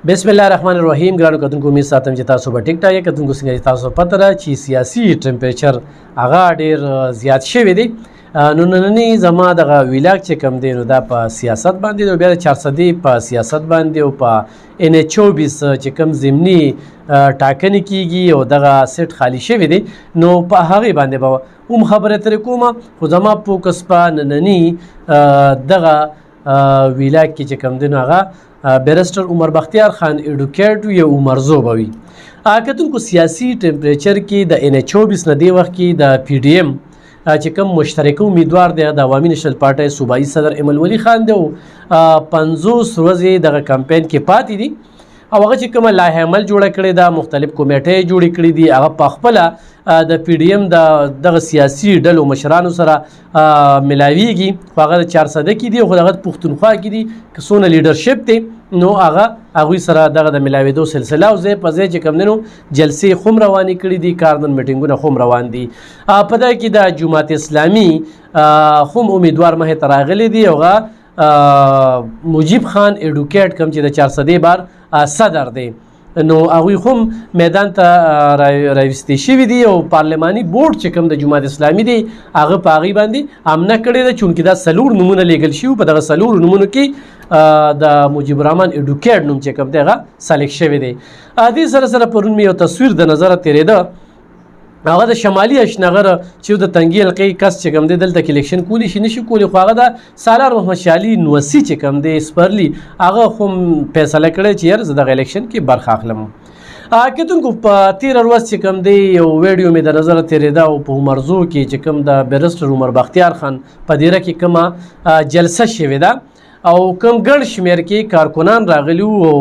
بسم الله الرحمن الرحیم. ګرانو کتونکو امید ساتم چې تاسو به ټیک ټاک یې. کتونکو څنګه تاسو پته ده چې سیاسي ټمپریچر هغه ډیر زیات شوی دی. نو نننی زما دغه ویلاګ چې کم دی نو دا په سیاست باندې دی، بیا 400 په سیاست باندې او په NH24 چې کم ضمني ټاکنې کیږي او دغه سیټ خالی شوی دی نو په هغې باندې به هم خبرې ترې کومه. خو زما فوکس په ننني دغه ویلاګ کې چې کم دی نو هغه بیرسټر عمر بختیار خان ایډوکیټ یا عمرزو به وي. کتونکو سیاسي ټمپریچر کې د NH24 نه دې وخت کې د PDM چې کوم مشترک امیدوار دی د عوامي نشنل پارټۍ صوبایي صدر ایمل ولی خان دی او 50 ورځې دغه کمپین کې پاتې دي او هغه چې کومه لایحه عمل جوړه کړې ده، مختلف کمیټې جوړې کړې دي، هغه په خپله د PDM دغه سیاسي ډلو مشرانو سره ملاویږي. خو هغه د 400 کې دي او هغه پښتونخوا کې دي که څونه لیډرشپ دی نو هغوی سره دغه د ملاوېدو سلسله او ځای په ځای چې کوم دی نو جلسې خو هم روانې کړي دي، کاردن میټینګونه خو هم روان دي. په دغه کې د جماعت اسلامي خو هم امیدوار مخې ته راغلی دی. هغه مجیب خان ایډوکیټ کوم چې د 400 بار صدر دی نو هغوی هم میدان ته راوستې شوي دي او پارلماني بورډ چې کوم د جماعت اسلامي دی هغه په هغې باندې امنه کړې ده چونکې دا 4 نومونه لیږل شوي. په دغه 4 نومونو کې د مجیب الرحمن ایډوکیټ نوم چې کوم دی هغه سلیکټ شوی دی. دې سره سره پرون مې یو تصویر د نظره تېرېده، هغه د شمالي اشنغر چې د تنګي حلقې کس چې کوم دی دلته کې الیکشن کولی شي نشي کولی، خو هغه د سالار محمد شاه علي نوسي چې کوم دی سپرلي هغه خو فیصله کړی چې یار زه دغه الیکشن کې برخه اخلم. کتونکو په 13 ورځ چې کوم دی یو ویډیو مې د نظره تېرېده او په عمرزو کې چې کوم د بیرسټر عمر بختیار خان په دیره کې کومه جلسه شوې ده او کوم ګڼ شمېر کې کارکنان راغلي وو او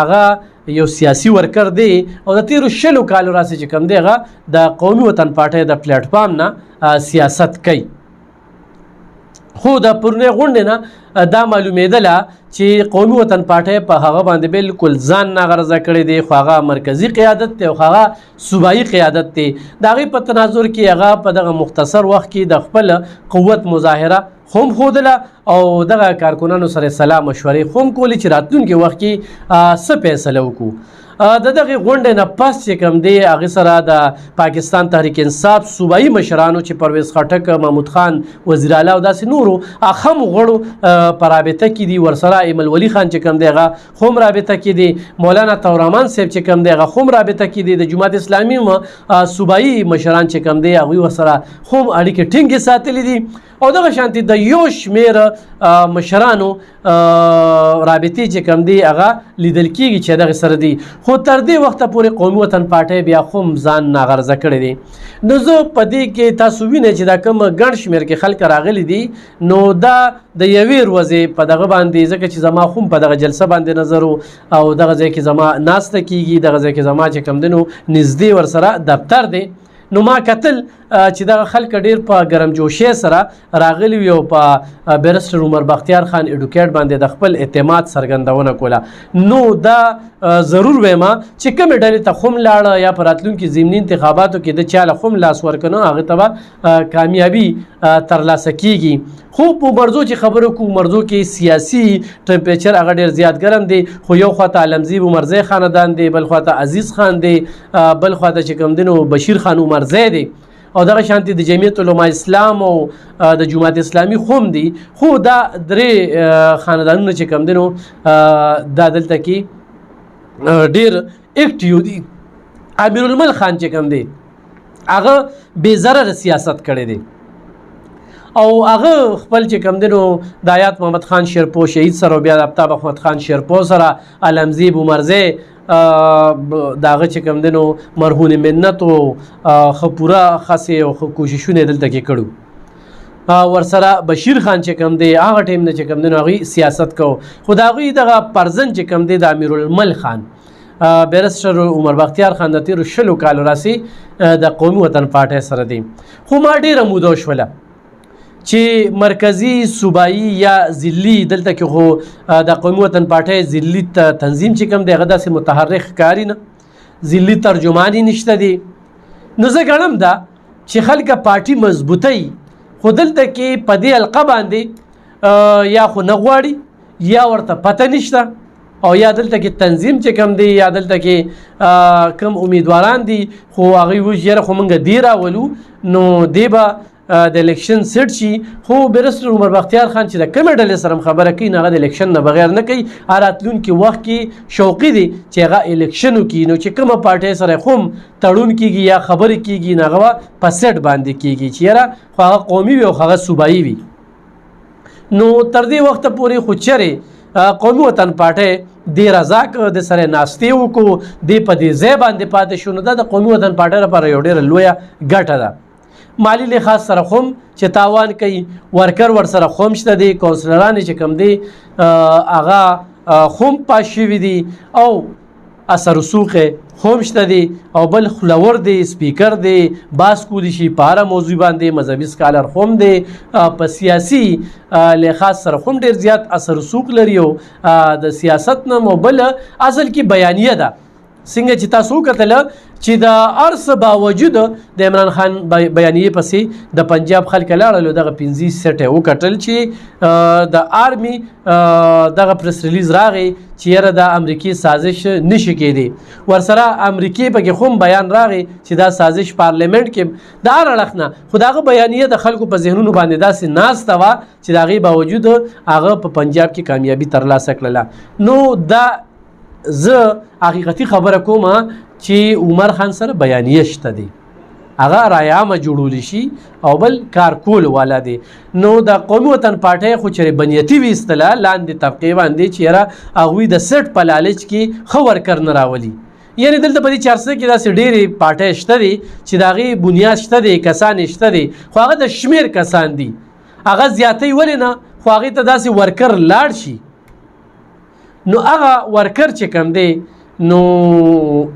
هغه یو سیاسي ورکر دی او د 13 کالو راسې چې کوم دی هغه د قومي وطن پارټۍ د پلیټ فارم نه سیاست کوي. خو د پرونۍ غونډې نه دا معلومېدله چې قومي وطن پارټۍ په هغه باندې بالکل ځان ناغرضه کړی دی، خو هغه مرکزي قیادت دی او هغه صوبایي قیادت دی. د هغې په تناظر کې هغه په دغه مختصر وخت کې د خپل قوت مظاهره هم ښودله او دغه کارکنانو سره سلا مشورې هم کولې چې راتلونکي وخت کې څه فیصله وکړو. د دغې غونډې نه پس چې کوم دی هغې سره د پاکستان تحریک انصاف صوبایي مشرانو چې پرویز خټک، محمود خان، وزیر اعلی او داسې نورو اخم غړو په رابطه کې دي، ورسره ایمل ولی خان چې کوم دی هغه هم رابطه کې دي، مولانا طورمان صاحب چې کوم دی هغه هم رابطه کې دي، د جماعت اسلامي صوبایي مشران چې کوم دی هغوی ورسره هم اړیکې ټینګې ساتلې دي او دغه شانتي د یو شمېر مشرانو رابطې چې کوم دی هغه لیدل کېږي چې دغه سره دي. خو تر دې وخته پورې قومي وطن پارټۍ بیا خو هم ځان ناغرضه کړی دی. نو زه په دې کې تاسو وینئ چې دا کوم ګڼ شمېر کې خلک راغلي دي نو دا د یوې ورځې په دغه باندې ځکه چې زما خو په دغه جلسه باندې نظر او دغه ځای کې زما ناسته کېږي، دغه ځای کې زما چې کوم دی نو نږدې ورسره دفتر دی نو ما کتل چې دغه خلک ډېر په ګرم جوشۍ سره راغلي وي او په بیرسټر عمر بختیار خان ایډوکیټ باندې د خپل اعتماد څرګندونه کوله. نو دا ضرور وایم چې کومې ډلې ته خو هم لاړه یا په راتلونکي ضمني انتخاباتو کې د چا له خو هم لاس ورکنه هغې ته به کامیابي ترلاسه کیږي. خو په عمرزو چې خبرو کوو، عمرزو کې سیاسي ټمپریچر هغه ډېر زیات ګرم دی، خو یو خواته عالمزیب عمرزی خاندان دی، بل خواته عزیز خان دی، بل خواته چې کوم دی نو بشیر خان عمرزی دی او دغه شانتي د جمعیت علماء اسلام او د جماعت اسلامي خو هم دي. خو دا 3 خاندانونه چې کوم دی نو دا دلته کې ډېر اکټیو دي. امیر المل خان چې کوم دی هغه بې ضرره سیاست کړی دی او هغه خپل چې کوم دی نو د آیات محمد خان شیرپو شهید سره او بیا د آفتاب احمد خان شیرپو سره علمزیب عمرزی د هغه چې کوم دی نو مرهون منت او ښه پوره خاصې او ښه کوششونه یې دلته کې کړو. ورسره بشیر خان چې کوم دی هغه ټیم نه چې کوم دی نو هغوی سیاست کو، خو د هغوی دغه پرزن چې کوم دی د امیر المل خان بیرسټر عمر بختیار خان د 13 کالو راسې د قومي وطن پارټۍ سره دی. خو ما ډېره موده وشوله چې مرکزي صوبایي یا ضلعي دلته کې خو د قومي وطن پارټۍ ضلعي تنظیم چې کوم دی هغه داسې متحرک ښکاري نه، ضلعي ترجمان یې نشته دی. نو زه ګڼم دا چې خلکه پارټي مضبوطوي، خو دلته کې په دې حلقه باندې یا خو نه غواړي یا ورته پته نشته او یا دلته کې تنظیم چې کم دی یا دلته کې کم امیدواران دي خو هغوی وایي یاره خو موږ دی راولو نو دی به د الیکشن سیټ شي خو برسټر عمر بختیار خان چې د کومې ډلې سره خبره کوي هغه د الیکشن نه بغیر نه کوي راتلونکي وخت کې شوقي دی چې هغه الیکشن وکړي نو چې کومه پارټۍ سره خو تړون کیږي یا خبرې کیږي نو هغه په سیټ باندې کیږي چې یاره خو هغه قومي وي او هغه صوبایي وي نو تر دې وخته پورې خو چېرې قومي وطن پارټۍ دې رضاک د سره ناستې وکړو دې په دې ځای باندې پاتې شو نو دا د قومي وطن پارټۍ لپاره یو ډېره لویه ګټه ده مالی لحاظ سره خو چې تاوان کوي ورکر ورسره خو شته دي کونسلران چې کم دي هغه خو پاس شوي دي او اثر رسوخ خو شته دي او بل خلور دی سپیکر دی باس کولی شي په هره موضوع باندې مذهبي سکالر خو دی په سیاسي لحاظ سره خو ډېر زیات اثر رسوخ لري او د سیاست نه مو بل اصل کې بیانیه ده څنګه چې تاسو وکتله چې د ارس باوجود د عمران خان بیانیې پسې د پنجاب خلک لاړل دغه 15 سټه وکتل چې د آرمي دغه پریس ریلیز راغی چې یاره د امریکای سازش نشي کېدی ورسره امریکای پکې خو بیان راغی چې دا سازش پارلیمنت کې د هر اړخ نه خو دغه بیانیه د خلکو په ذهنونو باندې داسې ناسته وه چې د هغې باوجود هغه په پنجاب کې کامیابي ترلاسه کړله نو دا زه حقیقتي خبره کوم چې عمر خان سره بیانیه شته دی هغه رایامه جوړولی شي او بل کار کول والا دی نو د قومي وطن پارټۍ خو چېرې بنیتي ویستله لاندې طبقې باندې چې یاره هغوی د سیټ په لالچ کې ښه ورکر نه راولي یعنې دلته په دې 400 کې داسې ډېرې پارټۍ شته دي چې د هغې بنیاد شته دی کسان یې شته دي خو هغه د شمېر کسان دي هغه زیاتی ولې نه خو هغې ته داسې ورکر لاړ شي نو هغه ورکر چې کم دی نو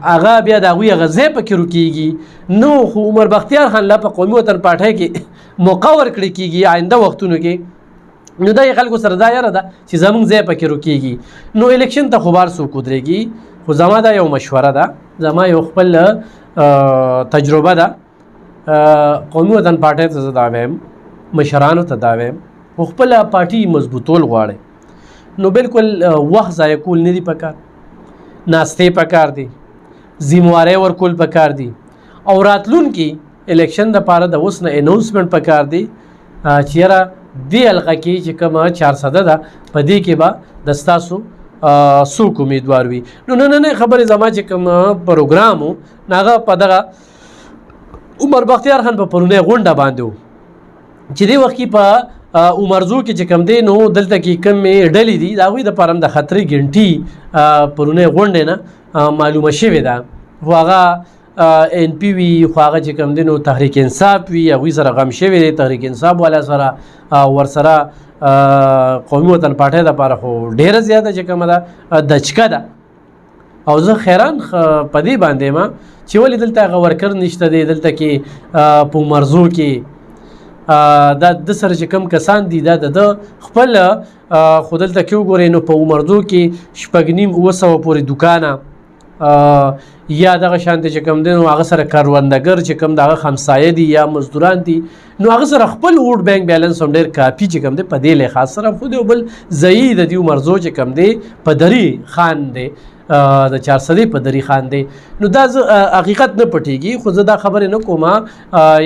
هغه بیا د هغوی هغه ځای پکې روکېږي نو خو عمر بختیار خان لا په قومي وطن پارټۍ کې موقع ورکړی کېږي آینده وختونو کې نو دا یې خلکو سره دا یاره ده چې زموږ ځای پکې روکېږي نو الیکشن ته خو بار څوک ودرېږي خو زما دا یو مشوره ده زما یو خپل تجربه ده قومي وطن پارټۍ ته زه دا وایم مشرانو ته دا وایم خو خپله پارټي مضبوطول غواړئ نو بالکل وخت ضایع کول نه دي پکار ناستې پکار دي ذمہواری ورکول پکار دي او راتلونکي الیکشن دپاره د اوس نه اناونسمنټ پکار دي چې یاره دې حلقه کې چې کومه 400 ده په دې کې به د ستاسو څوک امیدوار وي نو نننۍ خبرې زما چې کوم پروګرام و هغه په دغه عمر بختیار خان په پرونۍ غونډه باندې و چې دې وخت کې په عمرزو کې چې کم دی نو دلته کې کمې ډلې دي د هغوی دپاره هم د خطرې ګنټي پرونۍ غونډې نه معلومه شوې ده خو هغه ان پی وي خو هغه چې کم دی نو تحریک انصاف وي هغوی سره غم شوی دی تحریک انصاف والا سره ورسره قومي وطن پارټۍ دپاره خو ډېره زیاته چې کومه ده دچکه ده او زه خیران په دې باندې یم چې ولې دلته هغه ورکر نشته دی دلته کې په عمرزو کې دا د سره چې کم کسان دي دا د خپل خو دلته کې وګورئ نو په عمرزو کې 9.5-9 پورې دوکانه یا دغه شانته چې کم دی نو هغه سره کروندګر چې کم دغه همسایه دي یا مزدوران دي نو هغه سره خپل ووټ بینک بیلنس هم ډېر کافي چې کم دی په دې لحاظ سره خو دی بل ضعیف د دې عمرزو چې کم دی په دري خان دی د 400 په دری خان دی نو دا حقیقت نه پټیږي خو زه دا خبرې نه کوم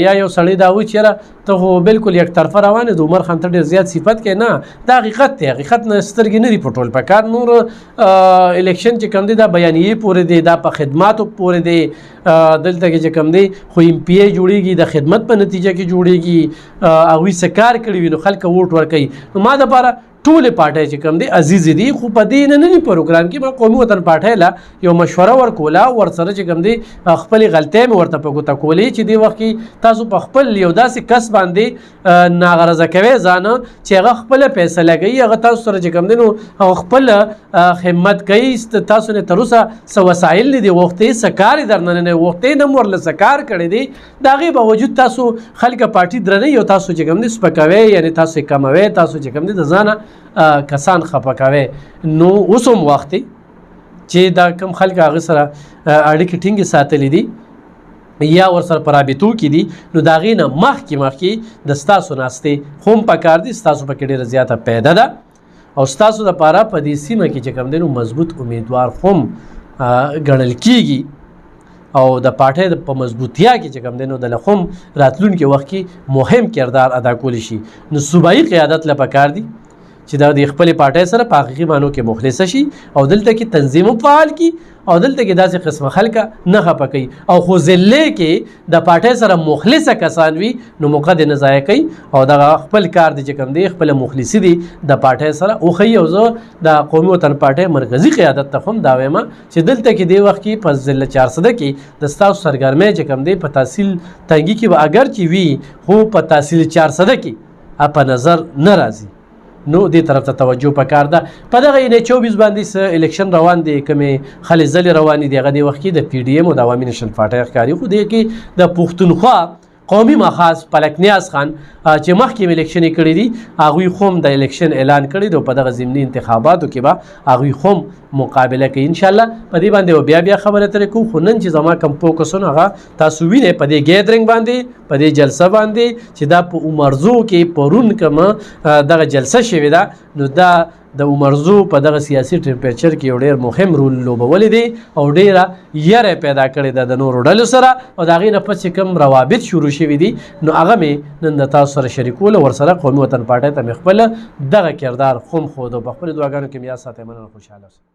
یا یو سړی دا وایي چې ته خو بالکل یک طرفه روان د عمر خان ته ډېر زیات صفت کې نه دا حقیقت دی حقیقت نه سترګې نه دي پټول پکار نور الیکشن چې کم دی دا بیانیې پورې دی دا په خدماتو پورې دی دلته کې چې کم دی خو ایم پی ای جوړیږي د خدمت په نتیجه کې جوړیږي هغوی څه کار کړي وي نو خلک ووټ ورکوي نو ما دپاره ټولې پارټۍ چې کوم دي عزیز دي خو په دې ننني پروګرام کې ما قومي وطن پارټۍ له یو مشوره ورکوله ورسره چې کوم دي خپلې غلطۍ مې ورته په ګوته کولې چې دې وخت کې تاسو په خپل یو داسې کس باندې ناغرضه کوئ ځان چې هغه خپله فیصله کوي هغه تاسو سره چې کوم دی نو هغه خپل خدمت کوي تاسو نه تر اوسه څه وسایل نه دي غوښتې څه کار یې درنه نه غوښتې نه مو ورله څه کار کړی دی د هغې باوجود تاسو خلک پارټي درنوي او تاسو چې کوم دی سپکوئ یعنې تاسو یې کموئ تاسو چې کوم دی د ځانه کسان خفه کوي نو اوس هم وخت دی چې دا کم خلک هغه سره اړیکې ټینګې ساتلې دي یا ورسره په رابطو کې دي نو د هغې نه مخکې د ستاسو ناستې خو هم پکار دي ستاسو پکې ډېره زیاته پیدا ده او ستاسو دپاره په دې سیمه کې چې کوم دی نو مضبوط امیدوار هم ګڼل کیږي او د پارټۍ په مضبوطیا کې چې کوم دی نو د هم راتلونکي وخت کې مهم کردار ادا کولی شي. نو صوبایي قیادت له پکار دي چې د خپلې پارټۍ سره په حقیقي معنو کې مخلصه شي او دلته کې تنظیم فعال کړي او دلته کې داسې قسمه خلکه نه خفه کوي او خو ضلع کې د پارټۍ سره مخلصه کسان وي نو موقع دې نه ضایع کوي او دغه خپل کار دی چې کوم دی خپله مخلصي دي د پارټۍ سره وښیي. او زه د قومي وطن پارټۍ مرکزي قیادت ته هم دا وایم چې دلته کې دې وخت کې په ضلع 400 کې د ستاسو سرګرمۍ چې کوم دی په تحصیل تنګي کې به اگر چې وي خو په تحصیل 400 کې په نظر نه راځي. نو دې طرف ته توجه پکار ده. په دغه 24 باندې الیکشن روان دي کومې خلې ځلې روانې دي هغه دې وخت کې د پی ډي ایم او د عوامي نشنل پارټۍ ښکاري خو دې کې د پښتونخوا قومي مخاص پلک نیاز خان چې مخکې الیکشن کړی دي هغوی هم د الیکشن اعلان کړی دی په دغه ضمني انتخاباتو کې به هغوی هم مقابله کوي انشاءالله. په دې باندې بیا خبره ترې کوو خو نن چې زما کوم فوکسونه هغه تاسو وینئ په دې ګیدرینګ باندې په دې جلسه باندې چې دا په عمرزو کې پرون کومه دغه جلسه شوې ده نو دا د عمرزو په دغه سیاسي ټمپریچر کې یو ډېر مهم رول لوبولی دی او ډېره یره پیدا کړې ده د نورو ډلو سره او د هغې نه پس چې کوم روابط شروع شوي دي نو هغه مې نن د تاسو سره شریکول او ورسره قومي وطن پارټۍ ته مې خپله دغه کردار هم ښود او په خپلو دعاګانو کې مې یاد ساتئ. مننه، خوشحاله اوسئ.